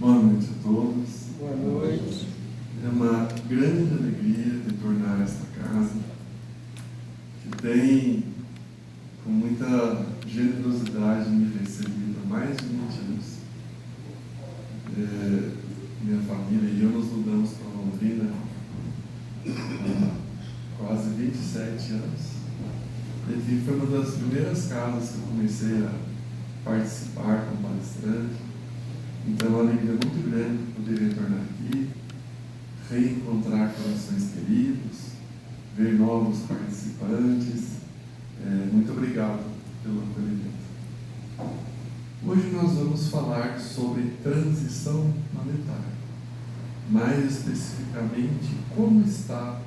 Boa noite a todos. Boa noite. É uma grande alegria retornar a esta casa, que tem, com muita generosidade, me recebido há mais de 20 anos. Minha família e eu nos mudamos para Londrina há quase 27 anos. E foi uma das primeiras casas que eu comecei a participar como palestrante. Então é uma alegria muito grande poder retornar aqui, reencontrar corações queridos, ver novos participantes. Muito obrigado pelo acolhimento. Hoje nós vamos falar sobre transição planetária. Mais especificamente, como está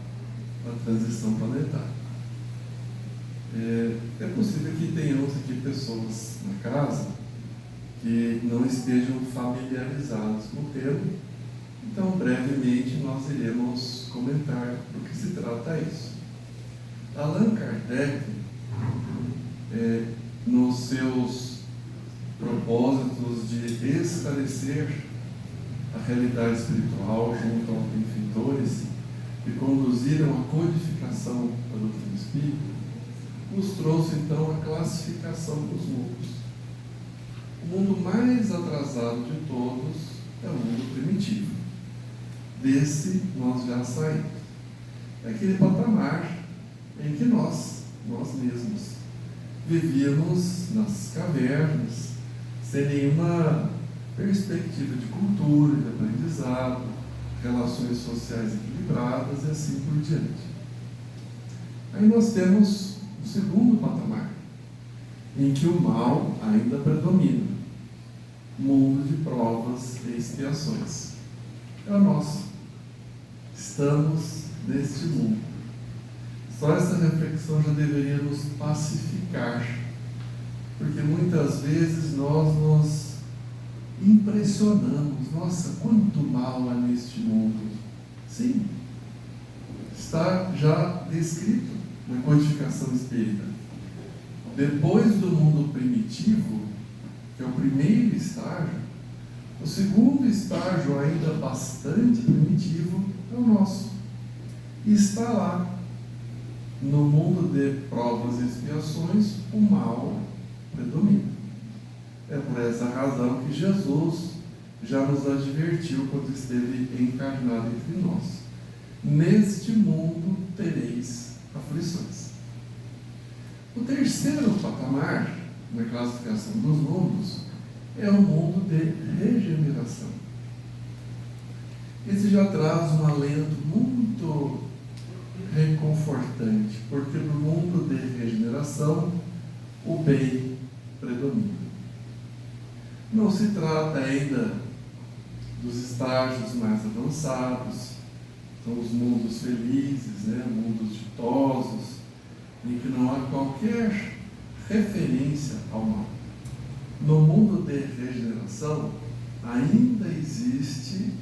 a transição planetária. É possível que tenhamos aqui pessoas na casa que não estejam familiarizados com o termo, então brevemente nós iremos comentar do que se trata isso. Allan Kardec, nos seus propósitos de esclarecer a realidade espiritual junto aos benfeitores que conduziram a codificação da doutrina espírita, nos trouxe então a classificação dos mundos. O mundo mais atrasado de todos é o mundo primitivo. Desse nós já saímos. É aquele patamar em que nós mesmos, vivíamos nas cavernas, sem nenhuma perspectiva de cultura, de aprendizado, relações sociais equilibradas e assim por diante. Aí nós temos o segundo patamar, em que o mal ainda predomina. Mundo de provas e expiações. É o nosso. Estamos neste mundo. Só essa reflexão já deveria nos pacificar, porque muitas vezes nós nos impressionamos. Nossa, quanto mal há neste mundo. Sim, está já descrito na codificação espírita. Depois do mundo primitivo, que é o primeiro estágio, o segundo estágio, ainda bastante primitivo, é o nosso. E está lá, no mundo de provas e expiações, o mal predomina. É por essa razão que Jesus já nos advertiu quando esteve encarnado entre nós. Neste mundo tereis aflições. O terceiro patamar na classificação dos mundos é o mundo de regeneração. Esse já traz um alento muito reconfortante, porque no mundo de regeneração o bem predomina. Não se trata ainda dos estágios mais avançados, são os mundos felizes, mundos ditosos, em que não há qualquer referência ao mal. No mundo de regeneração, ainda existe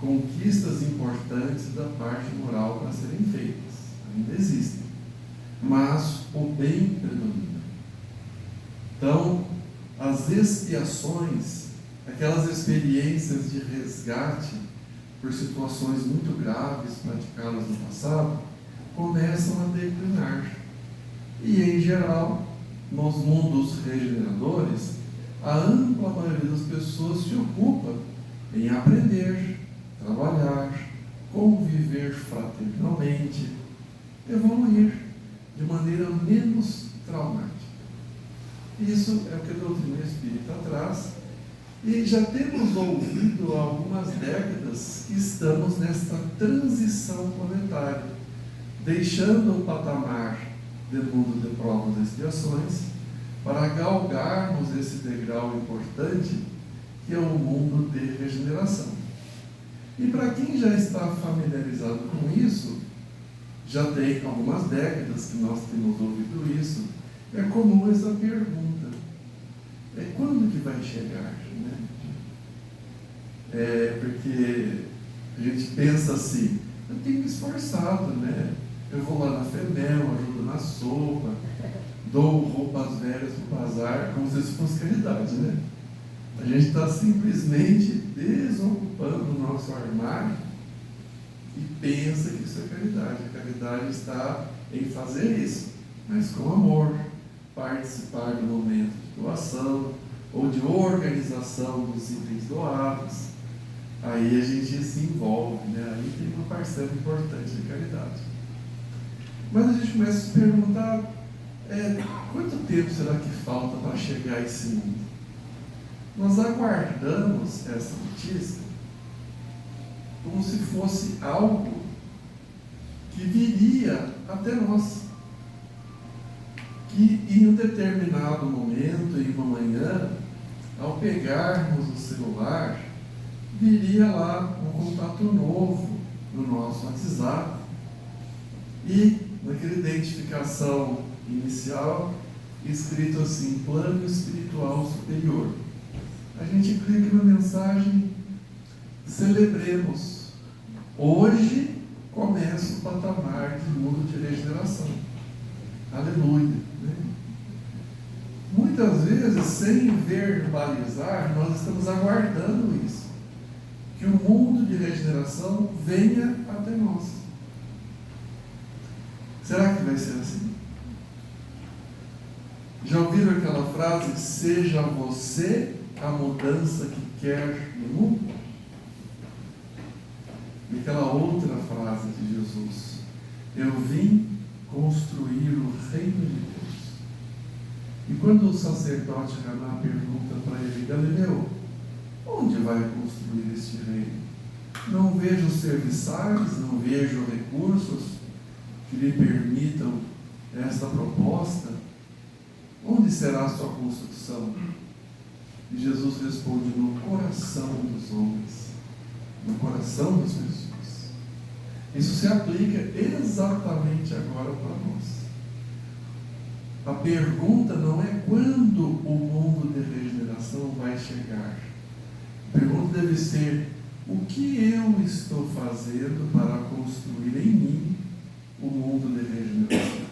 conquistas importantes da parte moral para serem feitas. Ainda existem. Mas o bem predomina. Então, as expiações, aquelas experiências de resgate por situações muito graves praticadas no passado, começam a declinar. E, em geral, nos mundos regeneradores, a ampla maioria das pessoas se ocupa em aprender, trabalhar, conviver fraternalmente, evoluir de maneira menos traumática. Isso é o que a doutrina espírita traz, e já temos ouvido há algumas décadas que estamos nesta transição planetária, deixando o patamar de mundo de provas e expiações para galgarmos esse degrau importante que é o mundo de regeneração. E para quem já está familiarizado com isso, já tem algumas décadas que nós temos ouvido isso, é comum essa pergunta: quando que vai chegar? Porque a gente pensa assim: eu tenho me esforçado, eu vou lá na FEMEL, ajudo na sopa, dou roupas velhas para o bazar, como se isso fosse caridade, A gente está simplesmente desocupando o nosso armário e pensa que isso é caridade. A caridade está em fazer isso, mas com amor, participar do momento de doação ou de organização dos itens doados. Aí a gente se envolve, né? Aí tem uma parcela importante de caridade. Mas a gente começa a se perguntar, quanto tempo será que falta para chegar a esse mundo? Nós aguardamos essa notícia como se fosse algo que viria até nós. Que em um determinado momento, em uma manhã, ao pegarmos o celular, viria lá um contato novo no nosso WhatsApp e naquela identificação inicial, escrito assim, plano espiritual superior. A gente clica na mensagem, celebremos. Hoje começa o patamar de mundo de regeneração. Aleluia. Né? Muitas vezes, sem verbalizar, nós estamos aguardando isso. Que o mundo de regeneração venha até nós. Será que vai ser assim? Já ouviram aquela frase, seja você a mudança que quer no mundo? E aquela outra frase de Jesus, eu vim construir o reino de Deus. E quando o sacerdote Haná pergunta para ele, Galileu, onde vai construir este reino? Não vejo serviçais, não vejo recursos que lhe permitam esta proposta. Onde será a sua construção? E Jesus responde, no coração dos homens, no coração das pessoas. Isso se aplica exatamente agora para nós. A pergunta não é quando o mundo de regeneração vai chegar. A pergunta deve ser, o que eu estou fazendo para construir em mim o mundo de regeneração?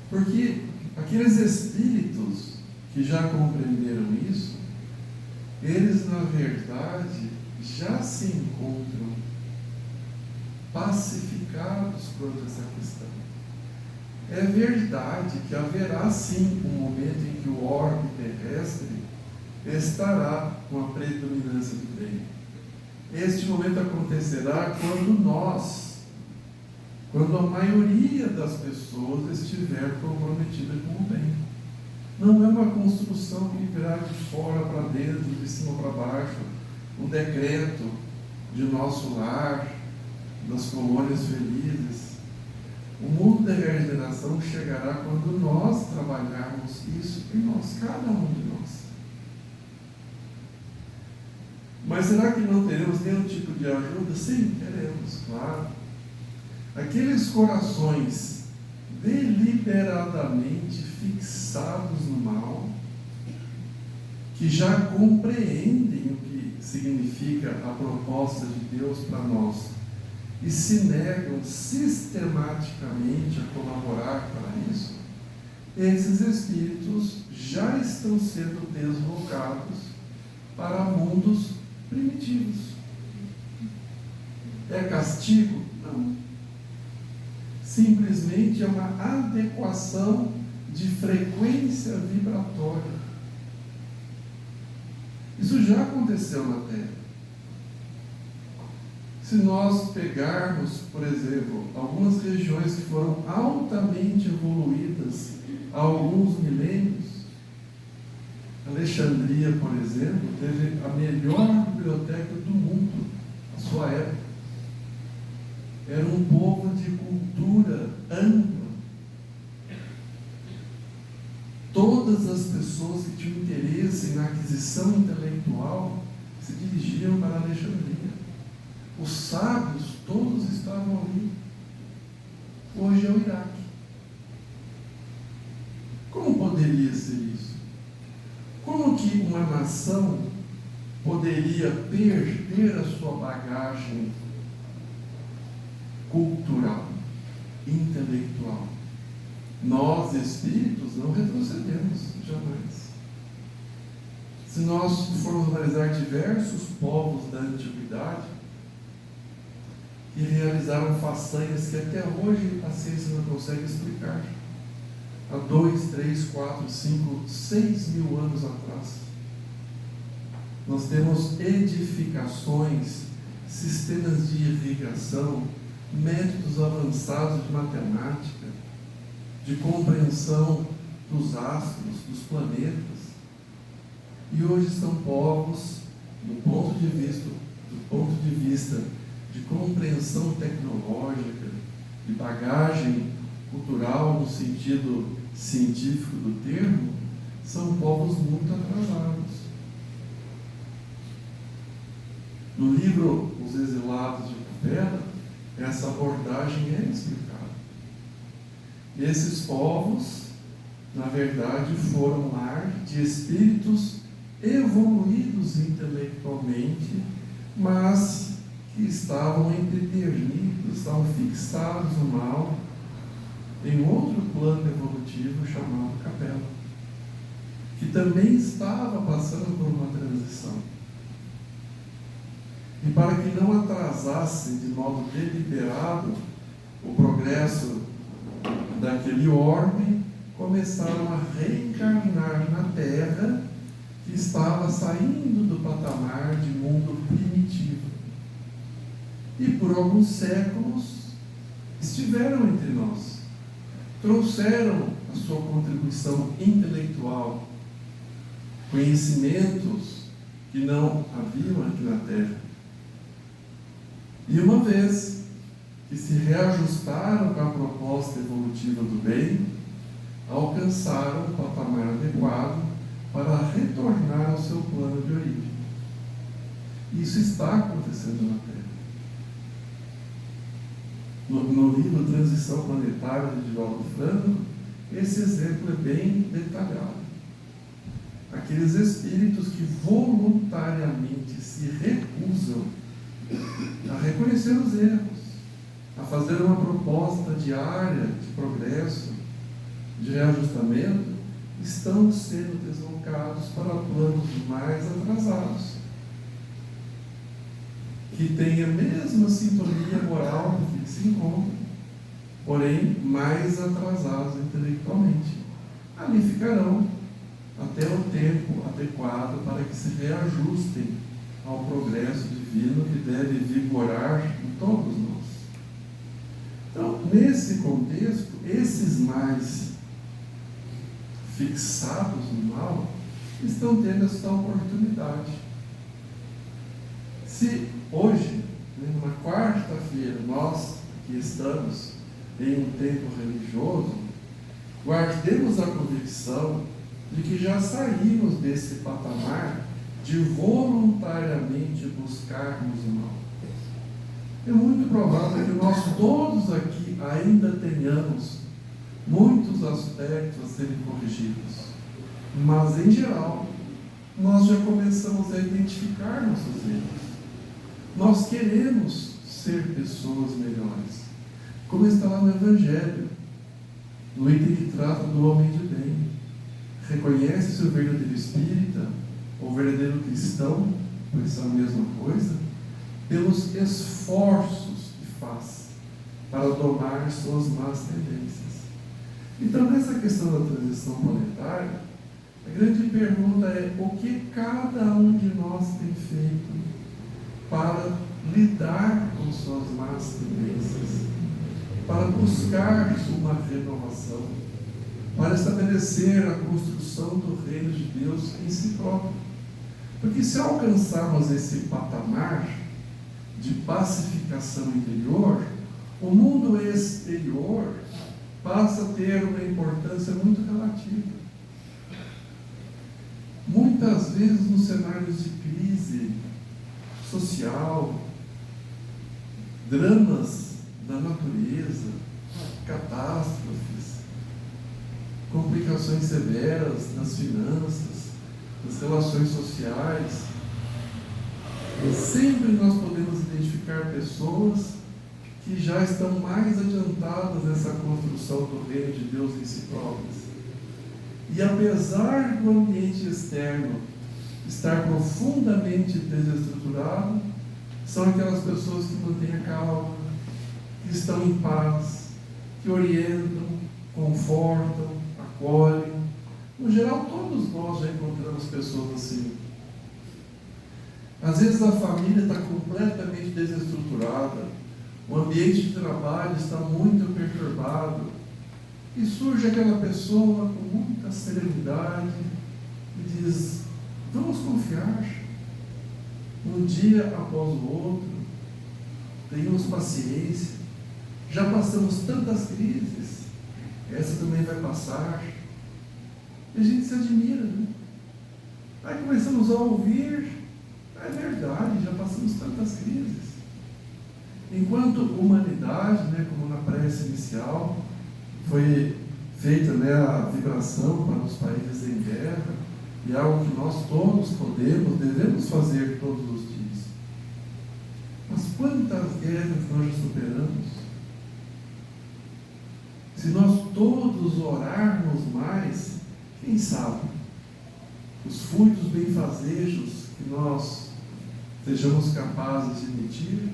Porque aqueles espíritos que já compreenderam isso, eles na verdade já se encontram pacificados quanto a essa questão. É verdade que haverá sim um momento em que o orbe terrestre estará com a predominância do bem. Este momento acontecerá quando a maioria das pessoas estiver comprometida com o bem. Não é uma construção que virá de fora para dentro, de cima para baixo, um decreto de nosso lar, das colônias felizes. O mundo da regeneração chegará quando nós trabalharmos isso em nós, cada um de nós. Mas será que não teremos nenhum tipo de ajuda? Sim, teremos, claro. Aqueles corações deliberadamente fixados no mal, que já compreendem o que significa a proposta de Deus para nós e se negam sistematicamente a colaborar para isso, esses espíritos já estão sendo deslocados para mundos primitivos. É castigo? Não. Simplesmente é uma adequação de frequência vibratória. Isso já aconteceu na Terra. Se nós pegarmos, por exemplo, algumas regiões que foram altamente evoluídas há alguns milênios, Alexandria, por exemplo, teve a melhor biblioteca do mundo na sua época. Era um povo de cultura ampla. Todas as pessoas que tinham interesse na aquisição intelectual se dirigiam para Alexandria. Os sábios todos estavam ali. Hoje é o Iraque. Como poderia ser isso? Como que uma nação poderia perder a sua bagagem cultural, intelectual? Nós, espíritos, não retrocedemos jamais. Se nós formos analisar diversos povos da antiguidade que realizaram façanhas que até hoje a ciência não consegue explicar, há 2, 3, 4, 5, 6 mil anos atrás, nós temos edificações, sistemas de irrigação, métodos avançados de matemática, de compreensão dos astros, dos planetas. E hoje são povos, do ponto de vista de compreensão tecnológica, de bagagem cultural no sentido científico do termo, são povos muito atrasados. No livro Os Exilados de Capela, essa abordagem é explicada. Esses povos, na verdade, foram lar de espíritos evoluídos intelectualmente, mas que estavam empedernidos, estavam fixados no mal, em outro plano evolutivo chamado Capela, que também estava passando por uma transição. E para que não atrasasse de modo deliberado o progresso daquele orbe, começaram a reencarnar na Terra, que estava saindo do patamar de mundo primitivo. E por alguns séculos estiveram entre nós, trouxeram a sua contribuição intelectual, conhecimentos que não haviam aqui na Terra. E uma vez que se reajustaram com a proposta evolutiva do bem, alcançaram o patamar adequado para retornar ao seu plano de origem. Isso está acontecendo na Terra. No livro Transição Planetária de Divaldo Franco, esse exemplo é bem detalhado. Aqueles espíritos que voluntariamente se recusam a reconhecer os erros, a fazer uma proposta diária de progresso, de reajustamento, estão sendo deslocados para planos mais atrasados, que têm a mesma sintonia moral que se encontram, porém mais atrasados intelectualmente. Ali ficarão até o tempo adequado para que se reajustem ao progresso divino que deve vigorar em todos nós. Então, nesse contexto, esses mais fixados no mal estão tendo essa oportunidade. Se hoje, numa quarta-feira, nós que estamos em um tempo religioso, guardemos a convicção de que já saímos desse patamar de voluntariamente buscarmos o mal. É muito provável que nós todos aqui ainda tenhamos muitos aspectos a serem corrigidos, mas em geral nós já começamos a identificar nossos erros. Nós queremos ser pessoas melhores, como está lá no Evangelho, no item que trata do homem de bem. Reconhece-se o verdadeiro espírita, o verdadeiro cristão, pois é a mesma coisa, pelos esforços que faz para domar suas más tendências. Então, nessa questão da transição planetária, a grande pergunta é: o que cada um de nós tem feito para lidar com suas más tendências, para buscar uma renovação, para estabelecer a construção do reino de Deus em si próprio? Porque se alcançarmos esse patamar de pacificação interior, o mundo exterior passa a ter uma importância muito relativa. Muitas vezes, nos cenários de crise social, dramas da natureza, catástrofes, complicações severas nas finanças, nas relações sociais, sempre nós podemos identificar pessoas que já estão mais adiantadas nessa construção do reino de Deus em si próprias. E apesar do ambiente externo estar profundamente desestruturado são aquelas pessoas que mantêm a calma, que estão em paz, que orientam, confortam, acolhem. No geral, todos nós já encontramos pessoas assim. Às vezes a família está completamente desestruturada, o ambiente de trabalho está muito perturbado, e surge aquela pessoa com muita serenidade e diz: vamos confiar, um dia após o outro, tenhamos paciência, já passamos tantas crises, essa também vai passar. E a gente se admira, né? Aí começamos a ouvir, é verdade, já passamos tantas crises. Enquanto humanidade, né, como na prece inicial, foi feita, né, a vibração para os países em guerra, e é algo que nós todos devemos fazer todos os dias. Mas quantas guerras nós já superamos? Se nós todos orarmos mais, quem sabe, os frutos benfazejos que nós sejamos capazes de emitir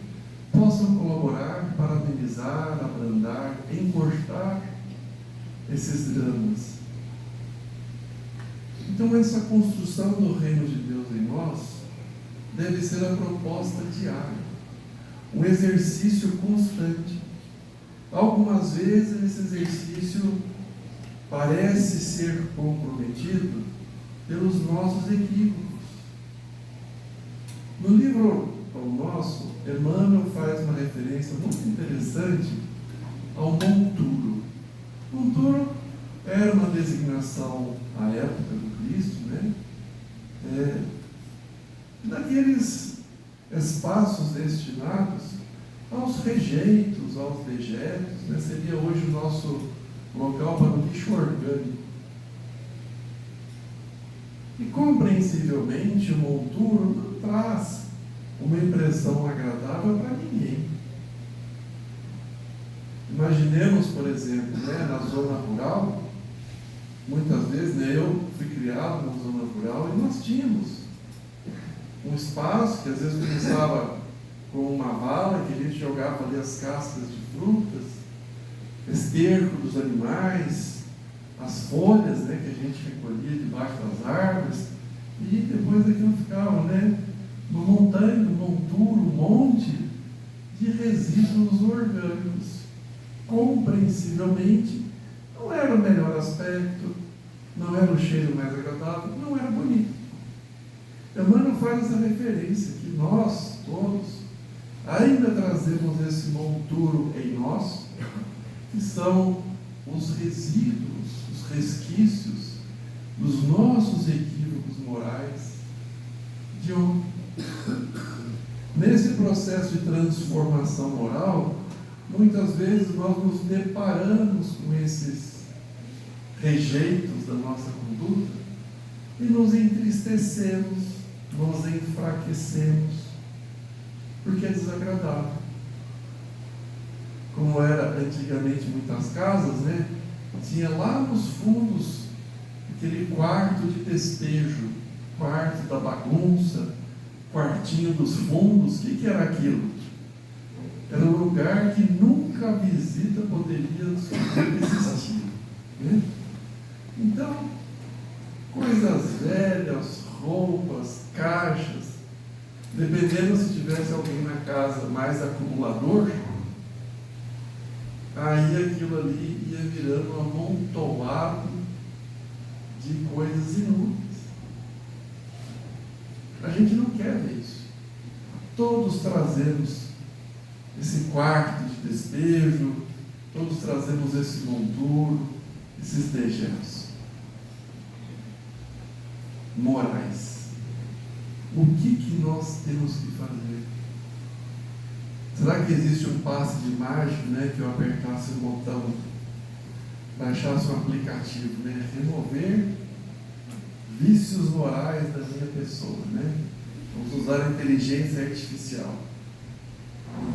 possam colaborar para amenizar, abrandar, encurtar esses dramas. Então, essa construção do reino de Deus em nós deve ser a proposta diária, um exercício constante. Algumas vezes esse exercício parece ser comprometido pelos nossos equívocos. No livro Pão Nosso, Emmanuel faz uma referência muito interessante ao monturo. Monturo era uma designação à época do Cristo, né? Daqueles espaços destinados aos rejeitos, aos dejetos, né? Seria hoje o nosso local para o lixo orgânico. E compreensivelmente o monturo não traz uma impressão agradável para ninguém. Imaginemos, por exemplo, né, na zona rural, muitas vezes, né, eu fui criado na zona rural e nós tínhamos um espaço que às vezes começava com uma vala que a gente jogava ali as cascas de frutas, esterco dos animais, as folhas, né, que a gente recolhia debaixo das árvores, e depois aquilo ficava, né, uma montanha, um monturo, um monte de resíduos orgânicos. Compreensivelmente, não era o melhor aspecto, não era o cheiro mais agradável, não era bonito. Emmanuel faz essa referência que nós, todos, ainda trazemos esse monturo em nós, que são os resíduos, os resquícios dos nossos equívocos morais de ontem. Nesse processo de transformação moral, muitas vezes nós nos deparamos com esses rejeitos da nossa conduta e nos entristecemos, nos enfraquecemos, porque é desagradável. Como era antigamente muitas casas, né? Tinha lá nos fundos aquele quarto de despejo, quarto da bagunça, quartinho dos fundos. O que era aquilo? Era um lugar que nunca a visita poderia existir, né? Então, coisas velhas, roupas, caixas, dependendo se tivesse alguém na casa mais acumulador, aí aquilo ali ia virando um amontoado de coisas inúteis. A gente não quer ver isso. Todos trazemos esse quarto de despejo, todos trazemos esse monturo, esses dejetos morais. O que nós temos que fazer? Será que existe um passe de mágico, né, que eu apertasse o botão, baixasse um aplicativo, né, remover vícios morais da minha pessoa, né? Vamos usar a inteligência artificial.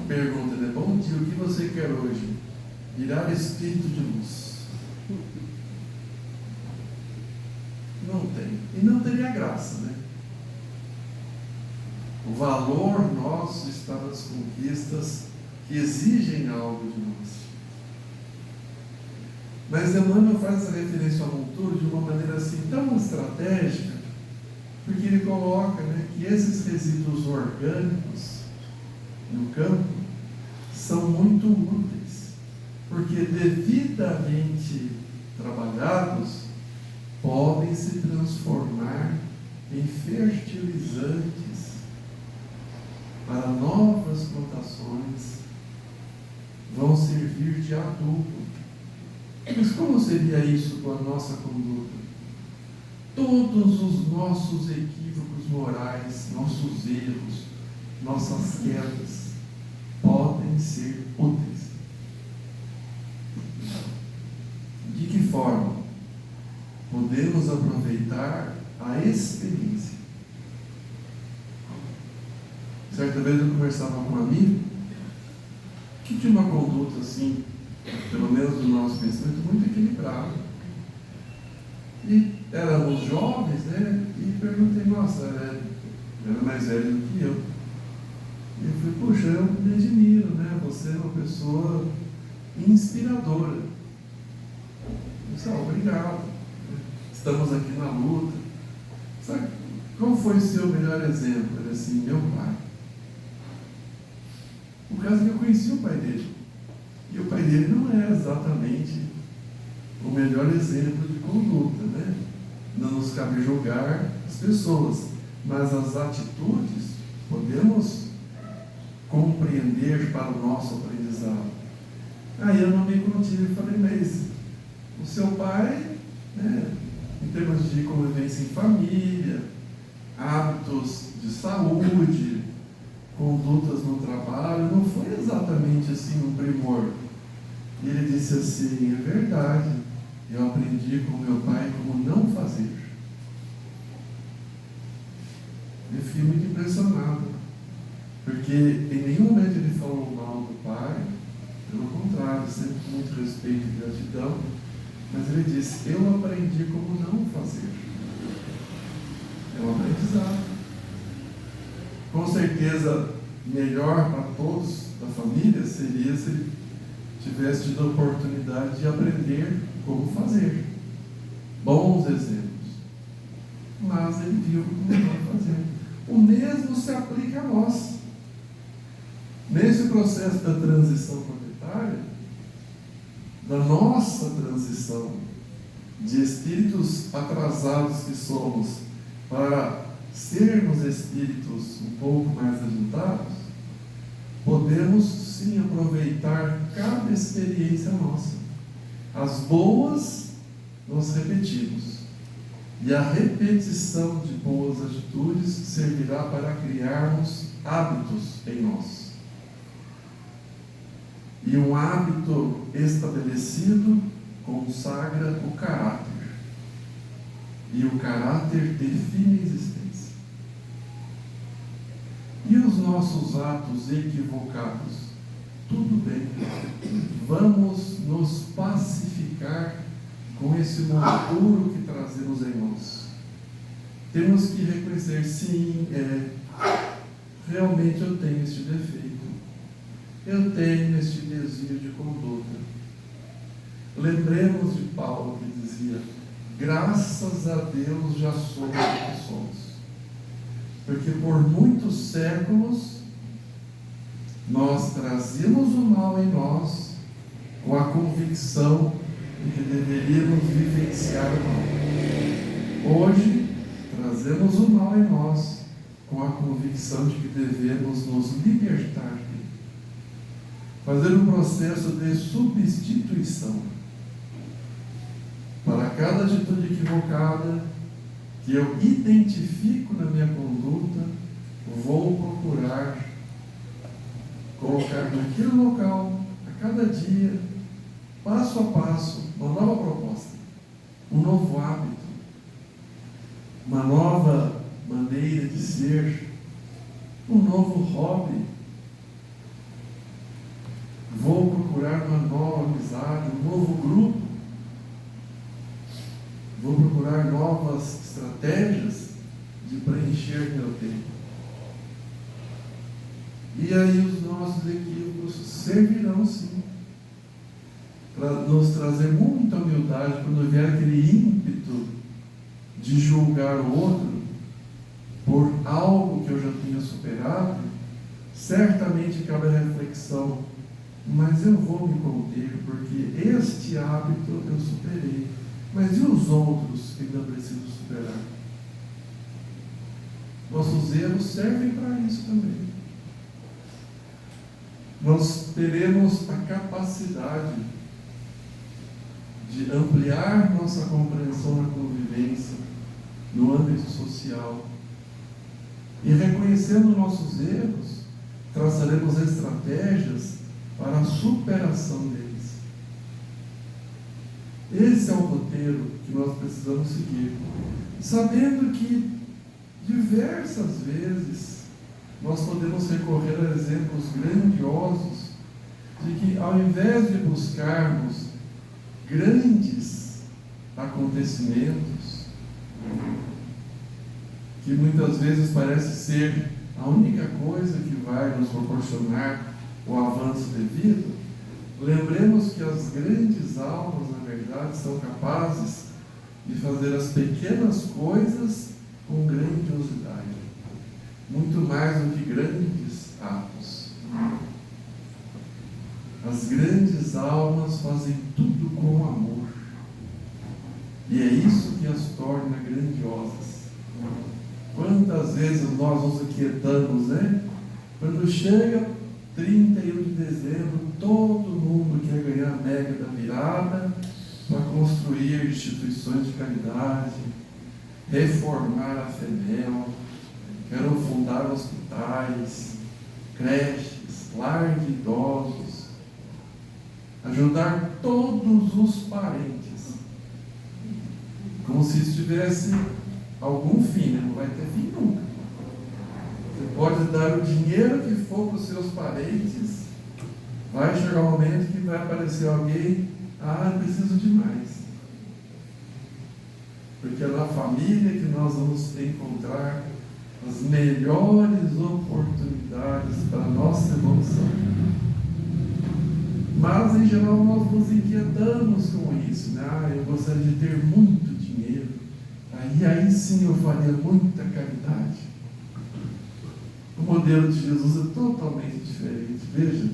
Pergunta, né? Bom dia, o que você quer hoje? Virar espírito de luz. Não tem. E não teria graça, né? O valor nosso está nas conquistas que exigem algo de nós. Mas Emmanuel faz essa referência ao futuro de uma maneira assim tão estratégica, porque ele coloca, né, que esses resíduos orgânicos no campo são muito úteis, porque devidamente trabalhados podem se transformar em fertilizantes para novas plantações, vão servir de adubo. Mas como seria isso com a nossa conduta? Todos os nossos equívocos morais, nossos erros, nossas quedas podem ser úteis. De que forma podemos aproveitar a experiência? Certa vez eu conversava com um amigo que tinha uma conduta assim, pelo menos do nosso pensamento, muito equilibrado. E éramos jovens, né? E perguntei, nossa, era mais velho do que eu. E eu falei, poxa, eu me admiro, né? Você é uma pessoa inspiradora. Eu disse, obrigado. Estamos aqui na luta. Sabe qual foi o seu melhor exemplo? Era assim, meu pai. O caso é que eu conheci o pai dele. E o pai dele não era exatamente o melhor exemplo de conduta, né? Não nos cabe julgar as pessoas, mas as atitudes podemos compreender para o nosso aprendizado. Aí eu não me contive e falei, mas o seu pai, né, em termos de convivência em família, hábitos de saúde, condutas no trabalho, não foi exatamente assim um primor. E ele disse assim, é verdade, eu aprendi com meu pai como não fazer. Eu fiquei muito impressionado, porque em nenhum momento ele falou mal do pai, pelo contrário, sempre com muito respeito e gratidão, mas ele disse, eu aprendi como não fazer. É um aprendizado. Com certeza, melhor para todos da família seria se ele tivesse tido a oportunidade de aprender como fazer. Bons exemplos. Mas ele viu como não fazer. O mesmo se aplica a nós. Nesse processo da transição planetária, da nossa transição de espíritos atrasados que somos para sermos espíritos um pouco mais adiantados, podemos sim aproveitar cada experiência nossa. As boas nós repetimos, e a repetição de boas atitudes servirá para criarmos hábitos em nós. E um hábito estabelecido consagra o caráter, e o caráter define a existência. E os nossos atos equivocados? Tudo bem, vamos nos pacificar com esse mundo puro que trazemos em nós. Temos que reconhecer, sim, realmente eu tenho este defeito, eu tenho este desvio de conduta. Lembremos de Paulo que dizia, graças a Deus já somos o que somos. Porque por muitos séculos nós trazíamos o mal em nós com a convicção de que deveríamos vivenciar o mal. Hoje trazemos o mal em nós com a convicção de que devemos nos libertar dele. Fazer um processo de substituição. Para cada atitude equivocada que eu identifico na minha conduta, vou procurar colocar naquele local, a cada dia, passo a passo, uma nova proposta, um novo hábito, uma nova maneira de ser, um novo hobby. Vou procurar uma nova amizade, um novo grupo. Vou procurar novas estratégias de preencher meu tempo. E aí os nossos equívocos servirão sim para nos trazer muita humildade quando vier aquele ímpeto de julgar o outro por algo que eu já tinha superado. Certamente cabe a reflexão: mas eu vou me conter porque este hábito eu superei, mas e os outros que ainda preciso superar? Nossos erros servem para isso também. Nós teremos a capacidade de ampliar nossa compreensão na convivência, no âmbito social, e reconhecendo nossos erros, traçaremos estratégias para a superação deles. Esse é o roteiro que nós precisamos seguir, sabendo que diversas vezes nós podemos recorrer a exemplos grandiosos de que, ao invés de buscarmos grandes acontecimentos, que muitas vezes parece ser a única coisa que vai nos proporcionar o avanço devido, lembremos que as grandes almas, na verdade, são capazes de fazer as pequenas coisas com grandiosidade, muito mais do que grandes atos. As grandes almas fazem tudo com amor, e é isso que as torna grandiosas. Quantas vezes nós nos inquietamos, né? Quando chega 31 de dezembro, todo mundo quer ganhar a mega da virada para construir instituições de caridade, reformar a FEMEL, quero fundar hospitais, creches, lar de idosos, ajudar todos os parentes, como se isso tivesse algum fim, né? Não vai ter fim nunca. Você pode dar o dinheiro que for para os seus parentes, vai chegar um momento que vai aparecer alguém: eu preciso de mais. Porque é na família que nós vamos encontrar as melhores oportunidades para a nossa evolução. Mas, em geral, nós nos inquietamos com isso, né? Eu gostaria de ter muito dinheiro, aí sim eu faria muita caridade. O modelo de Jesus é totalmente diferente. Veja,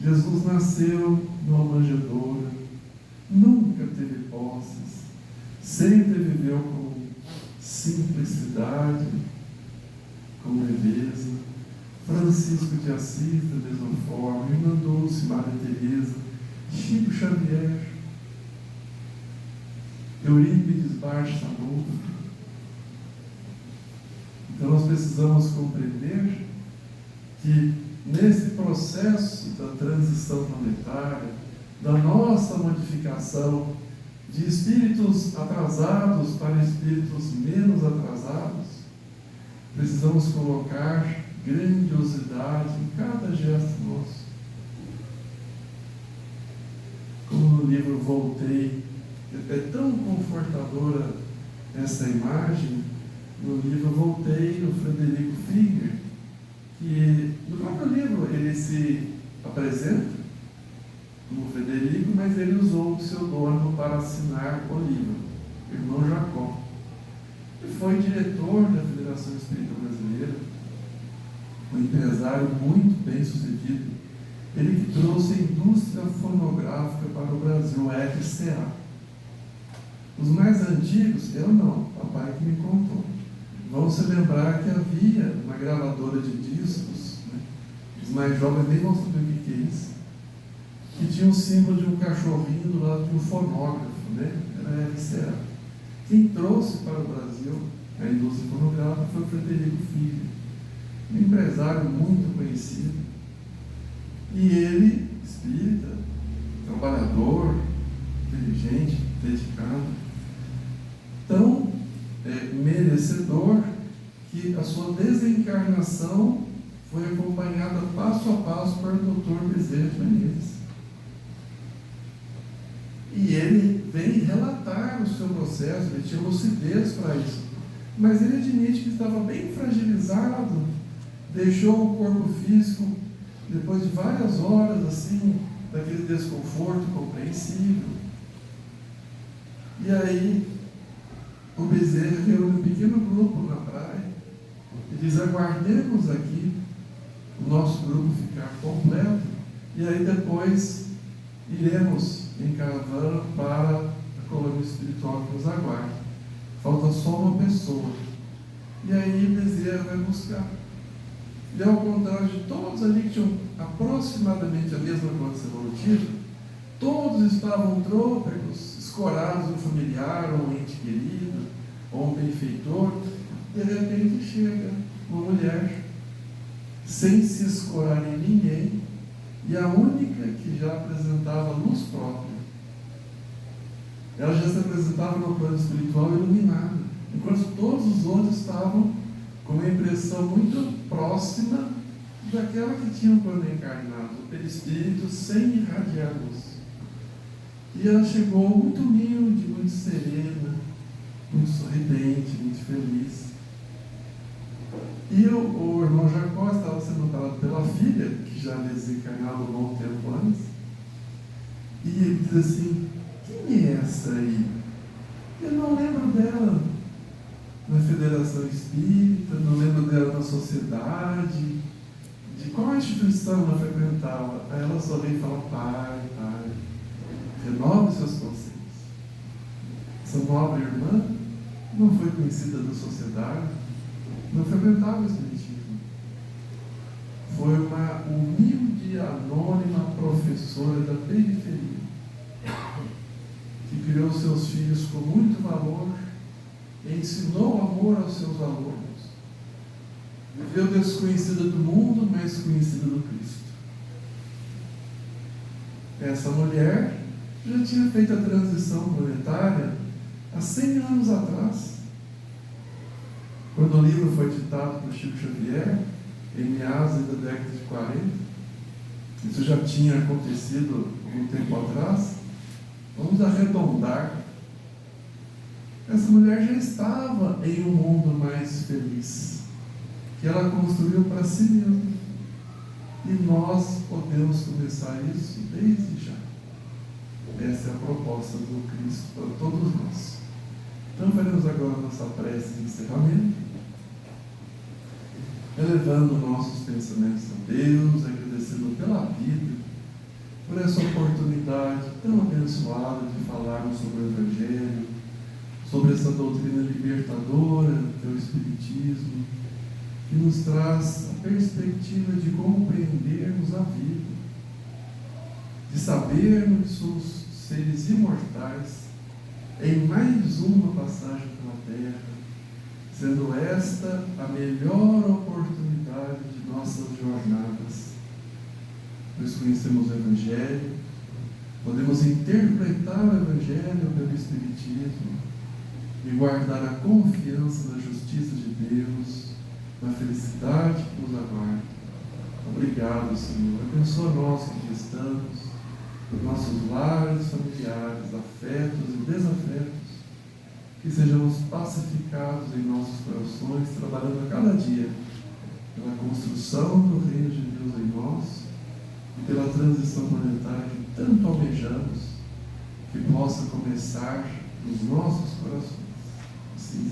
Jesus nasceu numa manjedoura, nunca teve posses, sempre viveu com simplicidade, com leveza. Francisco de Assis, da mesma forma, Irmã Dulce, Maria Teresa, Chico Xavier, Eurípides Barçanufo. Então nós precisamos compreender que nesse processo da transição planetária, da nossa modificação de espíritos atrasados para espíritos menos atrasados, precisamos colocar grandiosidade em cada gesto nosso. Como no livro Voltei, é tão confortadora essa imagem. No livro Voltei, do Frederico Finger, que no próprio livro ele se apresenta como Frederico, mas ele usou o pseudônimo para assinar o livro, Irmão Jacó. Ele foi diretor da Federação Espírita Brasileira, um empresário muito bem sucedido, ele que trouxe a indústria fonográfica para o Brasil, a FCA. Os mais antigos, eu não, papai que me contou, vão se lembrar que havia uma gravadora de discos, né? Os mais jovens nem vão saber o que é isso, que tinha um símbolo de um cachorrinho do lado de um fonógrafo, né? Era a FCA. Quem trouxe para o Brasil a indústria fonográfica foi o Frederico Filho, um empresário muito conhecido, e ele, espírita, trabalhador, inteligente, dedicado, tão merecedor que a sua desencarnação foi acompanhada passo a passo por Dr. Bezerra de Menezes. E ele vem relatar o seu processo, ele tinha lucidez para isso, mas ele admite que estava bem fragilizado deixou o corpo físico, depois de várias horas, assim, daquele desconforto compreensível. E aí, o Bezerra reúne um pequeno grupo na praia e diz: aguardemos aqui o nosso grupo ficar completo, e aí depois iremos em caravana para a colônia espiritual que nos aguarda. Falta só uma pessoa. E aí Bezerra vai buscar. E ao contrário de todos ali que tinham aproximadamente a mesma condição evolutiva, todos estavam trôpegos, escorados um familiar, ou um ente querido, ou um benfeitor. De repente chega uma mulher, sem se escorar em ninguém, e a única que já apresentava luz própria. Ela já se apresentava no plano espiritual iluminada, enquanto todos os outros estavam com uma impressão muito próxima daquela que tinha o plano encarnado, o perispírito sem irradiar luz. E ela chegou muito humilde, muito serena, muito sorridente, muito feliz. E o irmão Jacó estava sendo falado pela filha, que já havia desencarnado um bom tempo antes, e ele diz assim: quem é essa aí? Eu não lembro dela na Federação Espírita, não lembro dela na sociedade, de qual instituição ela frequentava. Aí ela sorri e fala: pai, renove seus conceitos. Essa nobre irmã não foi conhecida da sociedade, não frequentava o Espiritismo. Foi uma humilde, anônima professora da periferia, que criou seus filhos com muito valor, ensinou amor aos seus alunos, viveu desconhecida do mundo, mas conhecida do Cristo. Essa mulher já tinha feito a transição planetária há 100 anos atrás, quando o livro foi ditado por Chico Xavier, em meados da década de 40. Isso já tinha acontecido algum tempo atrás. Vamos arredondar. Essa mulher já estava em um mundo mais feliz, que ela construiu para si mesma. E nós podemos começar isso desde já. Essa é a proposta do Cristo para todos nós. Então faremos agora nossa prece de encerramento, elevando nossos pensamentos a Deus, agradecendo pela vida, por essa oportunidade tão abençoada de falarmos sobre o Evangelho, sobre essa doutrina libertadora que é o Espiritismo, que nos traz a perspectiva de compreendermos a vida, de sabermos que somos seres imortais em mais uma passagem pela Terra, sendo esta a melhor oportunidade de nossas jornadas. Nós conhecemos o Evangelho, podemos interpretar o Evangelho pelo Espiritismo e guardar a confiança na justiça de Deus, na felicidade que nos aguarda. Obrigado, Senhor. Abençoa nós que aqui estamos, nossos lares familiares, afetos e desafetos, que sejamos pacificados em nossos corações, trabalhando a cada dia pela construção do reino de Deus em nós e pela transição planetária que tanto almejamos, que possa começar nos nossos corações. Assim